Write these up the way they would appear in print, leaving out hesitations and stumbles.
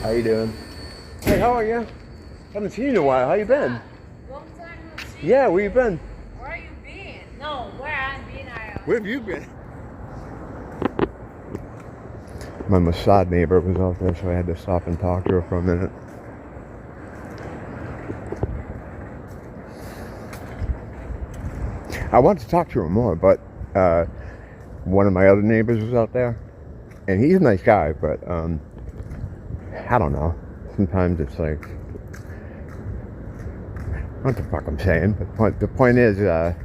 How you doing? Hey, how are you? Haven't seen you in a while. How you been? Long time no see. Yeah, where you been? Where you been? No, where I've been. Where have you been? My Mossad neighbor was out there, so I had to stop and talk to her for a minute. I wanted to talk to her more, but one of my other neighbors was out there, and he's a nice guy, but I don't know. Sometimes it's like, what the fuck I'm saying, but the point is, yeah,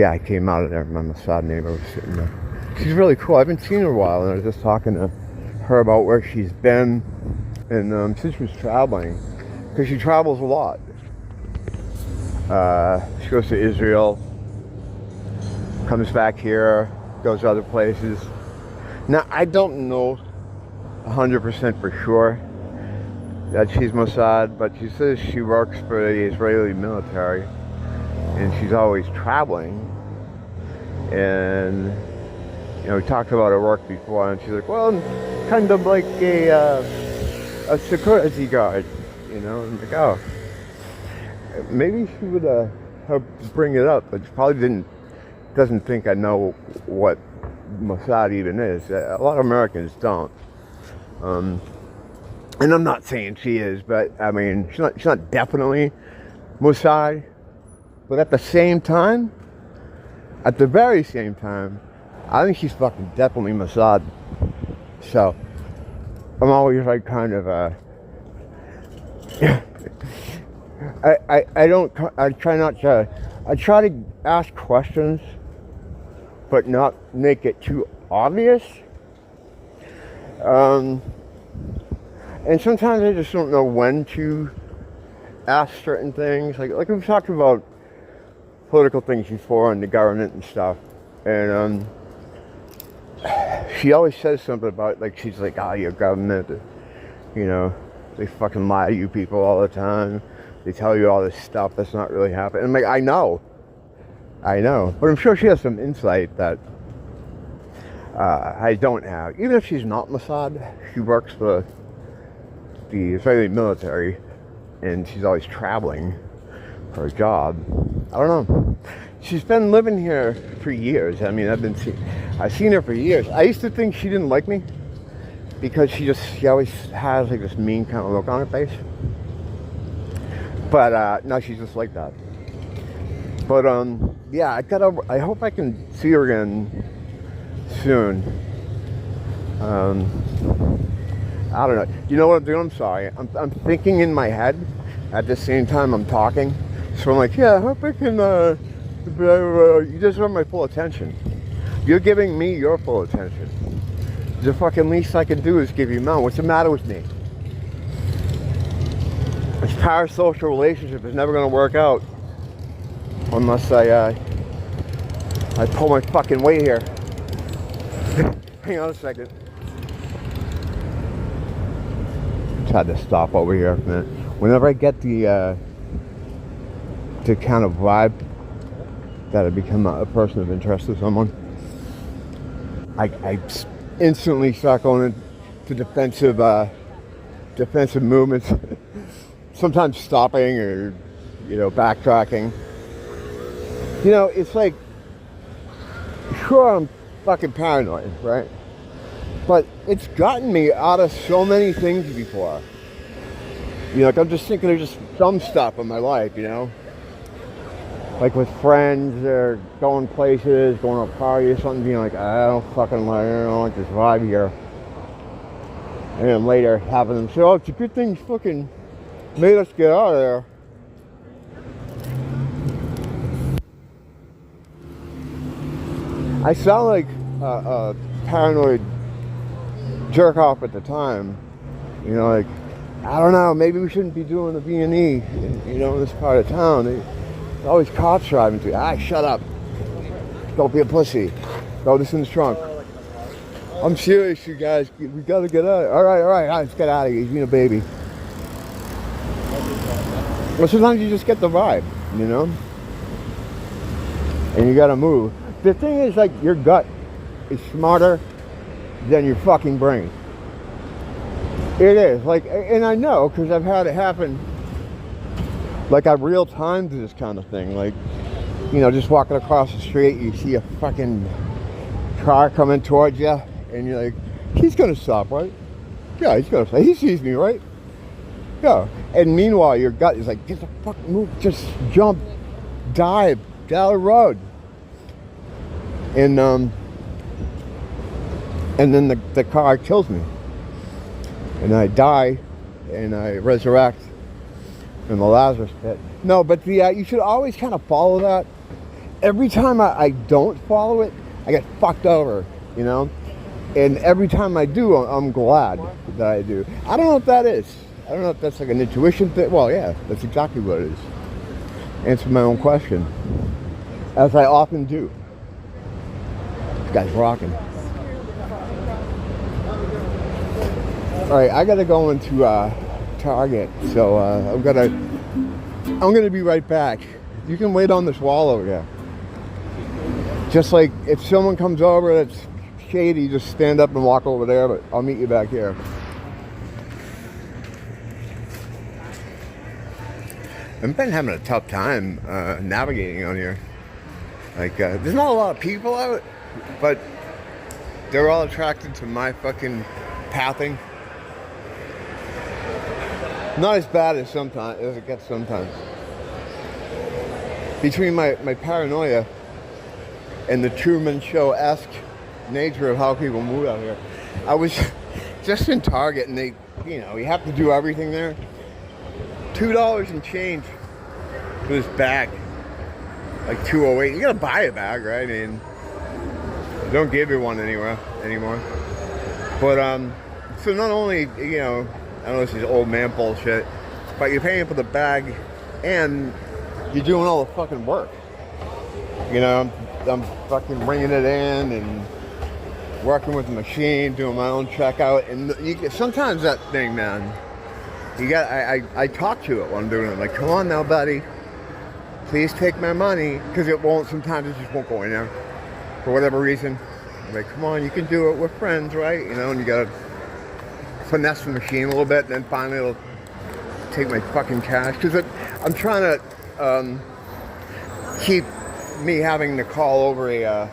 I came out of there, my Mossad neighbor was sitting there. She's really cool. I haven't seen her in a while, and I was just talking to her about where she's been, and since she was traveling, because she travels a lot. She goes to Israel, comes back here, goes to other places. Now, I don't know 100% for sure that she's Mossad, but she says she works for the Israeli military, and she's always traveling. And you know, we talked about her work before, and she's like, well, I'm kind of like a security guard, you know. And I'm like, oh, maybe she would bring it up, but she probably doesn't think I know what Mossad even is. A lot of Americans don't. And I'm not saying she is, but I mean, she's not definitely Mossad. But at the same time, at the very same time, I think she's fucking definitely Mossad. So I'm always like kind of I try to ask questions, but not make it too obvious. And sometimes I just don't know when to ask certain things. Like we've talked about political things before and the government and stuff. And she always says something about, like, she's like, oh, your government, you know, they fucking lie to you people all the time. They tell you all this stuff that's not really happening. I'm like, I know. But I'm sure she has some insight that I don't have. Even if she's not Mossad, she works for the Israeli military, and she's always traveling for a job. I don't know. She's been living here for years. I mean, I've seen her for years. I used to think she didn't like me because she always has like this mean kind of look on her face. But no, she's just like that. But yeah, I hope I can see her again soon. I don't know. You know what I'm doing? I'm sorry. I'm thinking in my head at the same time I'm talking. So I'm like, yeah, I hope I can, you just want my full attention. You're giving me your full attention. The fucking least I can do is give you mine. What's the matter with me? This parasocial relationship is never going to work out unless I pull my fucking weight here. Hang on a second. Just had to stop over here for a minute. Whenever I get the kind of vibe that I become a person of interest to someone, I instantly start going into defensive movements. Sometimes stopping or, you know, backtracking. You know, it's like, sure, I'm fucking paranoid, right? But it's gotten me out of so many things before. You know, like, I'm just thinking of just some stuff in my life, you know? Like with friends, or going places, going to a party or something, being like, I don't fucking like this vibe here. And then later having them say, oh, it's a good thing you fucking made us get out of there. I sound like a paranoid jerk off at the time. You know, like, I don't know, maybe we shouldn't be doing the B&E, you know, in this part of town. There's always cops driving through. Ah, shut up. Don't be a pussy. Throw this in the trunk. I'm serious, you guys. We gotta get out. All right, let's get out of here. He's being a baby. Well, sometimes you just get the vibe, you know? And you gotta move. The thing is, like, your gut is smarter than your fucking brain. It is, like, and I know, because I've had it happen, like, at real time to this kind of thing. Like, you know, just walking across the street, you see a fucking car coming towards you, and you're like, he's gonna stop, right? Yeah, he's gonna stop. He sees me, right? Yeah. And meanwhile, your gut is like, get the fuck move, just jump, dive down the road. And then the car kills me. And I die, and I resurrect in the Lazarus pit. No, but you should always kind of follow that. Every time I don't follow it, I get fucked over, you know? And every time I do, I'm glad that I do. I don't know what that is. I don't know if that's like an intuition thing. Well, yeah, that's exactly what it is. Answer my own question, as I often do. This guy's rocking. All right, I gotta go into Target, so I'm gonna be right back. You can wait on this wall over there. Just like if someone comes over that's shady, just stand up and walk over there. But I'll meet you back here. I've been having a tough time navigating on here. Like, there's not a lot of people out, but they're all attracted to my fucking pathing. Not as bad as it gets sometimes. Between my paranoia and the Truman Show-esque nature of how people move out here, I was just in Target, and they, you know, you have to do everything there. $2 and change for this bag, like $2.08. You gotta buy a bag, right? I mean, they don't give you one anywhere anymore. But so not only, you know, I know this is old man bullshit, but you're paying for the bag and you're doing all the fucking work. You know, I'm fucking bringing it in and working with the machine, doing my own checkout, and sometimes that thing, man. I talk to it while I'm doing it. I'm like, come on now, buddy. Please take my money. Because it won't, sometimes it just won't go in there. For whatever reason. I'm like, come on, you can do it. We're friends, right? You know, and you gotta finesse the machine a little bit, and then finally it'll take my fucking cash. Because I'm trying to keep me having to call over an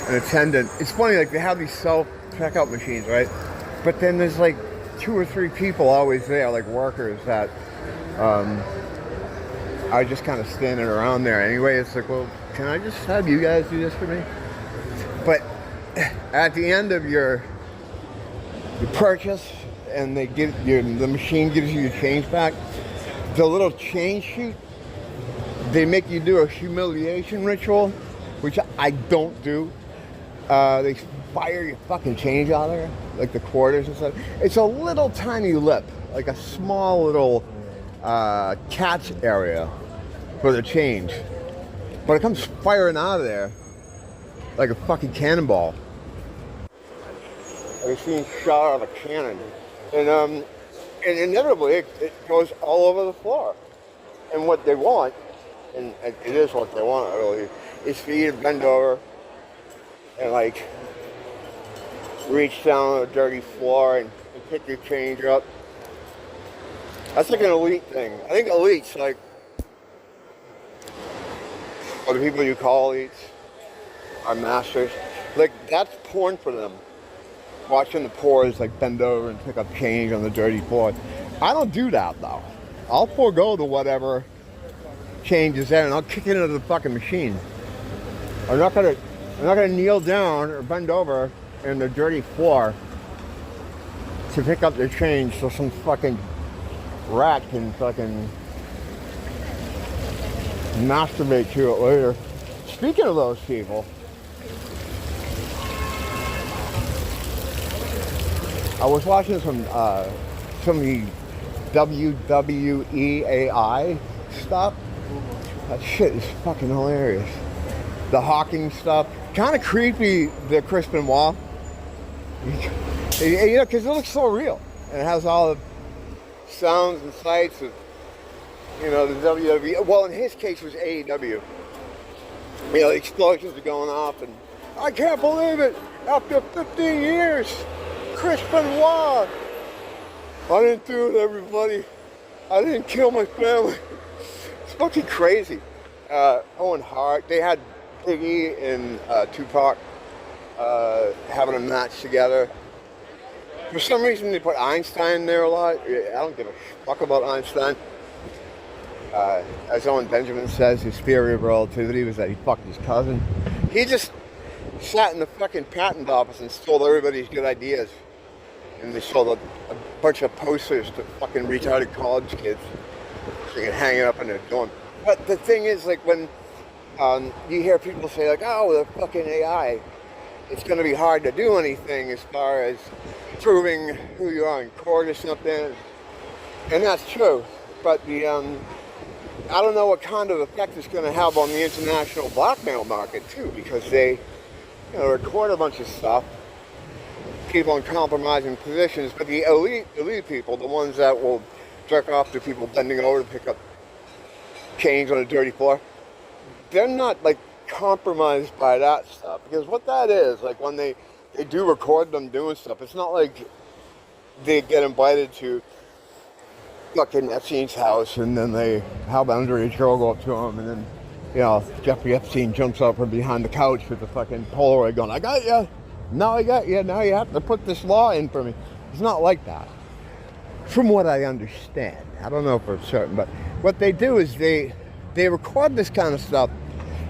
attendant. It's funny, like, they have these self-checkout machines, right? But then there's like 2 or 3 people always there, like workers that are just kind of standing around there. Anyway, it's like, well, can I just have you guys do this for me? But at the end of your purchase, and the machine gives you your change back, the little change sheet, they make you do a humiliation ritual, which I don't do. They fire your fucking change out of there, like the quarters and stuff. It's a little tiny lip, like a small little catch area for the change. But it comes firing out of there like a fucking cannonball. Like it's being shot out of a cannon. And inevitably it goes all over the floor. And what they want, and it is what they want really, is for you to bend over and like reach down on the dirty floor and pick your change up. That's like an elite thing. I think elites, like, or the people you call elites, are masters. Like, that's porn for them. Watching the poors like bend over and pick up change on the dirty floor. I don't do that though. I'll forego the whatever change is there, and I'll kick it into the fucking machine. I'm not gonna kneel down or bend over in the dirty floor to pick up the change so some fucking rat can fucking masturbate to it later. Speaking of those people, I was watching some of the WWEAI stuff. That shit is fucking hilarious. The Hawking stuff. Kind of creepy, the Chris Benoit. You know, because it looks so real. And it has all the sounds and sights of, you know, the WWE. Well, in his case, it was AEW. You know, the explosions are going off, and I can't believe it. After 15 years, Chris Benoit I didn't do it, everybody. I didn't kill my family. It's fucking crazy. Owen Hart, they had Biggie and Tupac having a match together. For some reason, they put Einstein there a lot. I don't give a fuck about Einstein. As Owen Benjamin says, his theory of relativity was that he fucked his cousin. He just sat in the fucking patent office and stole everybody's good ideas. And they sold a bunch of posters to fucking retarded college kids. So you can hang it up in their dorm. But the thing is, like, when you hear people say, like, oh, the fucking AI, it's going to be hard to do anything as far as proving who you are in court or something. And that's true. But the I don't know what kind of effect it's going to have on the international blackmail market, too, because they, record a bunch of stuff, people in compromising positions, but the elite people, the ones that will jerk off to people bending over to pick up change on a dirty floor, they're not, like, compromised by that stuff. Because what that is, like, when they do record them doing stuff, it's not like they get invited to fucking Epstein's house and then they have an underage girl go up to him and then, Jeffrey Epstein jumps up from behind the couch with the fucking Polaroid going, I got you. Now I got you. Now you have to put this law in for me. It's not like that. From what I understand. I don't know for certain, but what they do is they record this kind of stuff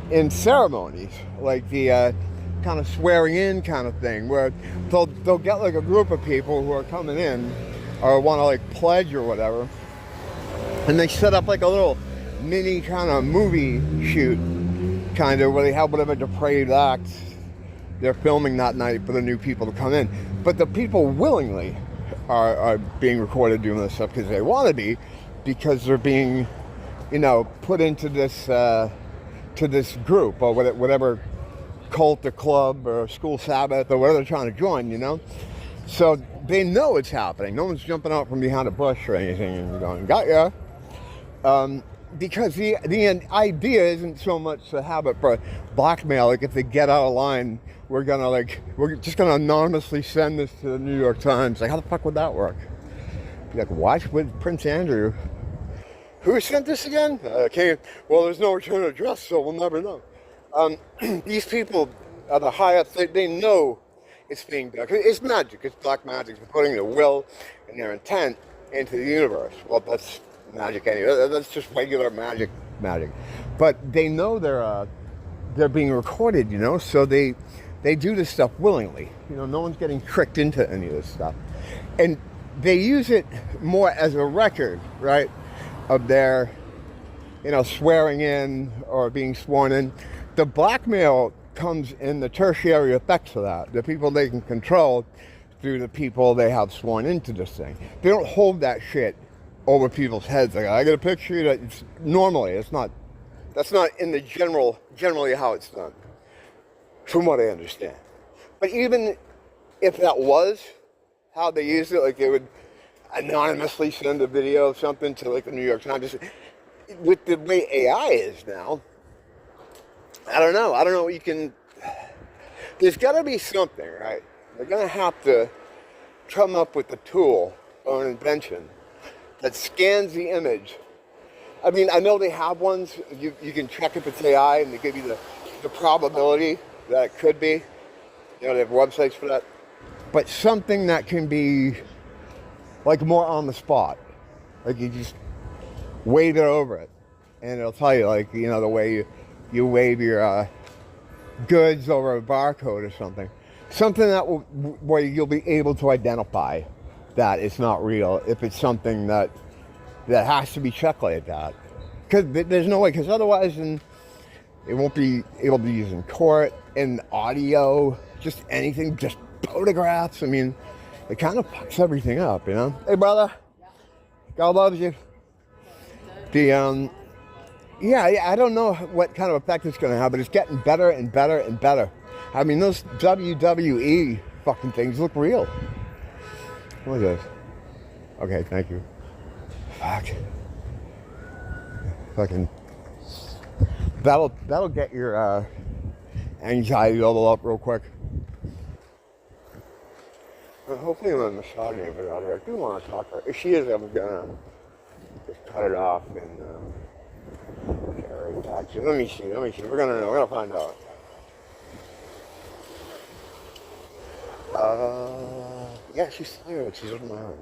in ceremonies, like the kind of swearing in kind of thing, where they'll get like a group of people who are coming in or want to like pledge or whatever, and they set up like a little mini kind of movie shoot, kind of, where they have whatever depraved acts they're filming that night for the new people to come in. But the people willingly are being recorded doing this stuff because they want to be, because they're being, put into this to this group or whatever cult or club or school Sabbath or whatever they're trying to join, So they know it's happening. No one's jumping out from behind a bush or anything and going, got ya. Because the idea isn't so much to have it for blackmail. Like, if they get out of line, we're just gonna anonymously send this to the New York Times. Like, how the fuck would that work? Be like, watch with Prince Andrew. Who sent this again? Well, there's no return address, so we'll never know. These people are the high-ups. They know it's being done. It's magic. It's black magic. They're putting their will and their intent into the universe. Well, that's magic anyway. That's just regular magic. But they know they're being recorded, so they do this stuff willingly. No one's getting tricked into any of this stuff. And they use it more as a record, right, of their, swearing in or being sworn in. The blackmail comes in the tertiary effects of that. The people they can control through the people they have sworn into this thing. They don't hold that shit over people's heads. Like, I got a picture that that's not in the generally how it's done, from what I understand. But even if that was how they used it, like they would anonymously send a video of something to like the New York Times, with the way AI is now, I don't know what you can, there's got to be something, right? They're going to have to come up with a tool or an invention that scans the image. I mean, I know they have ones, you can check if it's AI and they give you the probability that it could be. They have websites for that. But something that can be like more on the spot. Like you just wave it over it and it'll tell you, like, the way you wave your goods over a barcode or something. Something that where you'll be able to identify that it's not real if it's something that has to be checked like that. Because there's no way, because otherwise it won't be able to be used in court, in audio, just anything, just photographs. I mean, it kind of fucks everything up, Hey, brother. God loves you. I don't know what kind of effect it's going to have, but it's getting better and better and better. I mean, those WWE fucking things look real. What is this? Okay, thank you. Fuck. Fucking. That'll get your anxiety level up real quick. Hopefully when Michelle neighbor out here, I do want to talk to her. If she is, I'm gonna just cut it off and talk to you. Let me see. We're gonna find out. Yeah, she's tired. She's on my own.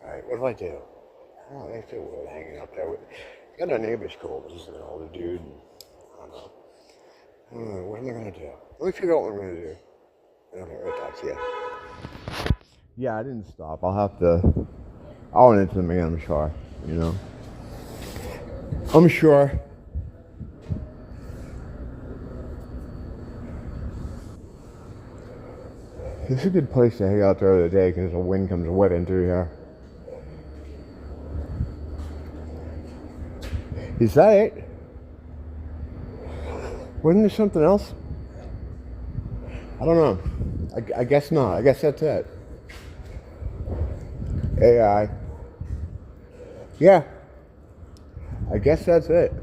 Alright, what do I do? Oh, they feel weird hanging out there with. Got our neighbor's cool, but he's an older dude. And, I don't know. What am I gonna do? Let me figure out what I'm gonna do. Okay, right back to you. Yeah, I didn't stop. I went into the man, I'm sure. You know? I'm sure. This is a good place to hang out during the day because the wind comes whipping through here. Is that it? Wasn't there something else? I don't know. I guess not. I guess that's it. AI. Yeah. I guess that's it.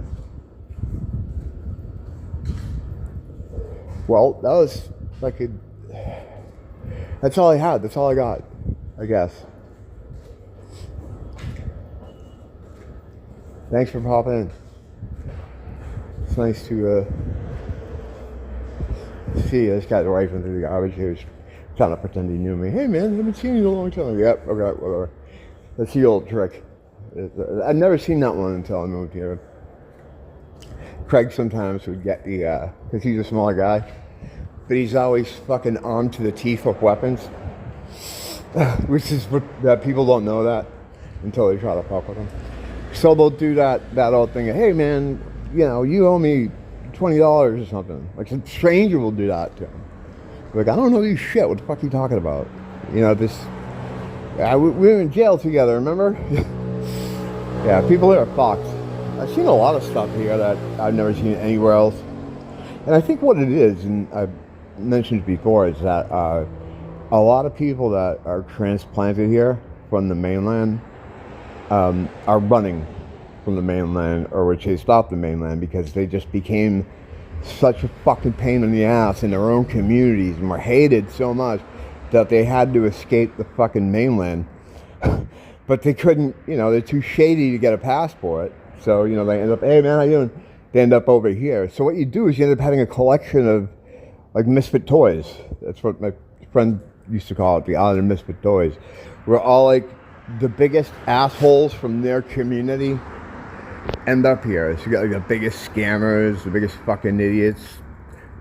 Well, that was like a... That's all I had. That's all I got. I guess. Thanks for popping in. It's nice to see this guy's rifling through the garbage. He was trying to pretend he knew me. Hey man, I haven't seen you in a long time. Yep, okay, whatever. That's the old trick. I've never seen that one until I moved here. Craig sometimes would get the, because he's a smaller guy, but he's always fucking armed to the teeth with weapons. Which is what, that people don't know that until they try to fuck with him. So they'll do that old thing, hey man, you know, you owe me $20 or something. Like some stranger will do that to him. Like, I don't know you shit, what the fuck are you talking about? You know, this, we were in jail together, remember? Yeah, people here are fucked. I've seen a lot of stuff here that I've never seen anywhere else. And I think what it is, and I've mentioned before, is that a lot of people that are transplanted here from the mainland are running from the mainland, or were chased off the mainland because they just became such a fucking pain in the ass in their own communities and were hated so much that they had to escape the fucking mainland. But they couldn't, you know, they're too shady to get a passport. So, you know, they end up, hey man, how you doing? They end up over here. So what you do is you end up having a collection of like misfit toys. That's what my friend used to call it, the island of misfit toys. We're all like the biggest assholes from their community end up here. So you got like the biggest scammers, the biggest fucking idiots,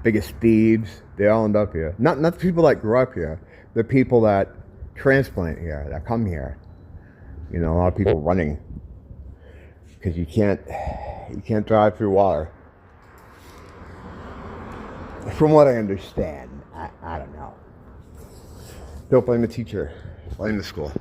biggest thieves. They all end up here. Not the people that grew up here. The people that transplant here, that come here. You know, a lot of people running because you can't drive through water. From what I understand, I don't know. Don't blame the teacher. Blame the school.